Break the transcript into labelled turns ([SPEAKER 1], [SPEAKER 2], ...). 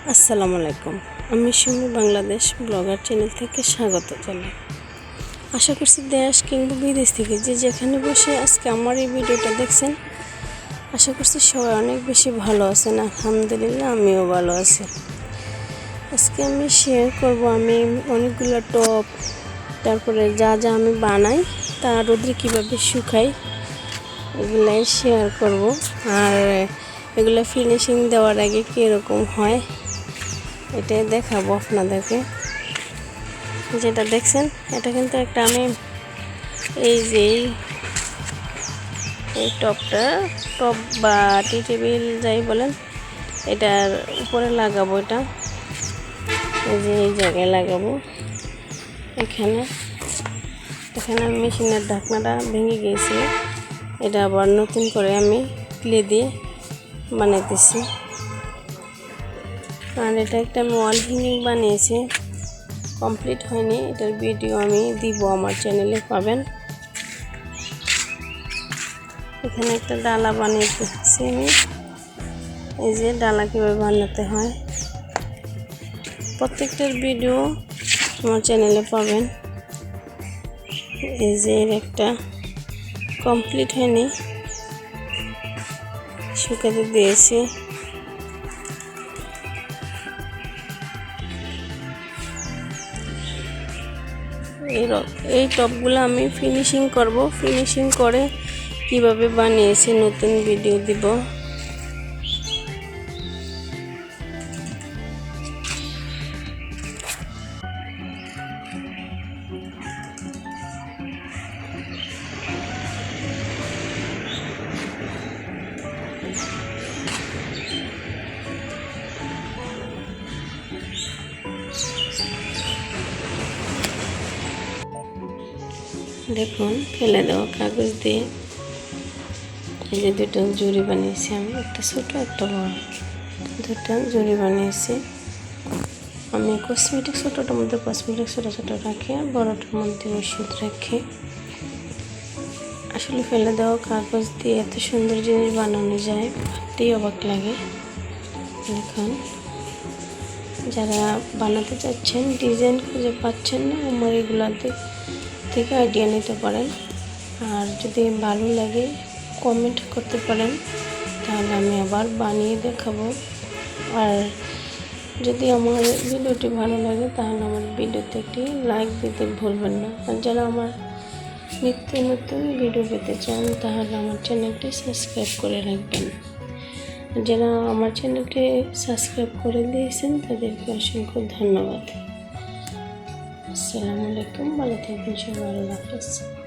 [SPEAKER 1] আসসালামু আলাইকুম। আমি সুমি বাংলাদেশ ব্লগার চ্যানেল থেকে স্বাগত জানাই। আশা করছি দেশ কিংবা বিদেশ থেকে যে যেখানে বসে আজকে আমার এই ভিডিওটা দেখছেন, আশা করছি সবাই অনেক বেশি ভালো আছেন। আলহামদুলিল্লাহ আমিও ভালো আছি। আজকে আমি শেয়ার করব আমি অনেকগুলো টপ, তারপরে যা যা আমি বানাই তা রোদ্রে কীভাবে শুকাই এগুলাই শেয়ার করব। আর এগুলো ফিনিশিং দেওয়ার আগে কীরকম হয় এটাই দেখাবো আপনাদেরকে। যেটা দেখছেন এটা কিন্তু একটা আমি এই যে এই টপ বা টি টেবিল যাই বলেন এটার উপরে লাগাবো। এটা এই যে এই জায়গায় লাগাবো। এখানে আমি মেশিনের ঢাকনাটা ভেঙে গিয়েছিল, এটা আবার নতুন করে আমি ক্লে দিয়ে বানাইতেছি। আর এটা একটা আমি ওয়াল হ্যাঙ্গিং বানিয়েছি, কমপ্লিট হয়নি। এটার ভিডিও আমি দিব, আমার চ্যানেলে পাবেন। এখানে একটা ডালা বানিয়েছি আমি, এই যে ডালা কীভাবে বানাতে হয় প্রত্যেকটার ভিডিও আমার চ্যানেলে পাবেন। এই যে এর একটা কমপ্লিট হয়নি, শুকাতে দিয়েছি। এই টপগুলো আমি ফিনিশিং করব। ফিনিশিং করে কিভাবে বানিয়েছি নতুন ভিডিও দিব। দেখুন ফেলে দেওয়া কাগজ দিয়ে এই যে দুটো জুড়ি বানিয়েছি আমি, একটা ছোটো একটা বড়, দুটো জুড়ি বানিয়েছি আমি। কসমেটিক ছোটোটার মধ্যে কসমেটিক ছোটো ছোটো রাখি, আর বড়োটার মধ্যে ওষুধ রাখি। আসলে ফেলে দেওয়া কাগজ দিয়ে এত সুন্দর জিনিস বানানো যায়, ভাবতেই অবাক লাগে। দেখুন যারা বানাতে চাচ্ছেন, ডিজাইন খুঁজে পাচ্ছেন না, আমার এগুলাতে থেকে আইডিয়া নিতে পারেন। আর যদি ভালো লাগে কমেন্ট করতে পারেন, তাহলে আমি আবার বানিয়ে দেখাবো। আর যদি আমার ভিডিওটি ভালো লাগে তাহলে আমার ভিডিওতে একটি লাইক দিতে ভুলবেন না। আর যারা আমার নিত্য নতুন ভিডিও পেতে চান তাহলে আমার চ্যানেলটি সাবস্ক্রাইব করে রাখবেন। যারা আমার চ্যানেলটি সাবস্ক্রাইব করে দিয়েছেন তাদেরকে অসংখ্য ধন্যবাদ। আসসালামু আলাইকুম, ভালো থাকবেন সবাই, আল্লাহ হাফেজ।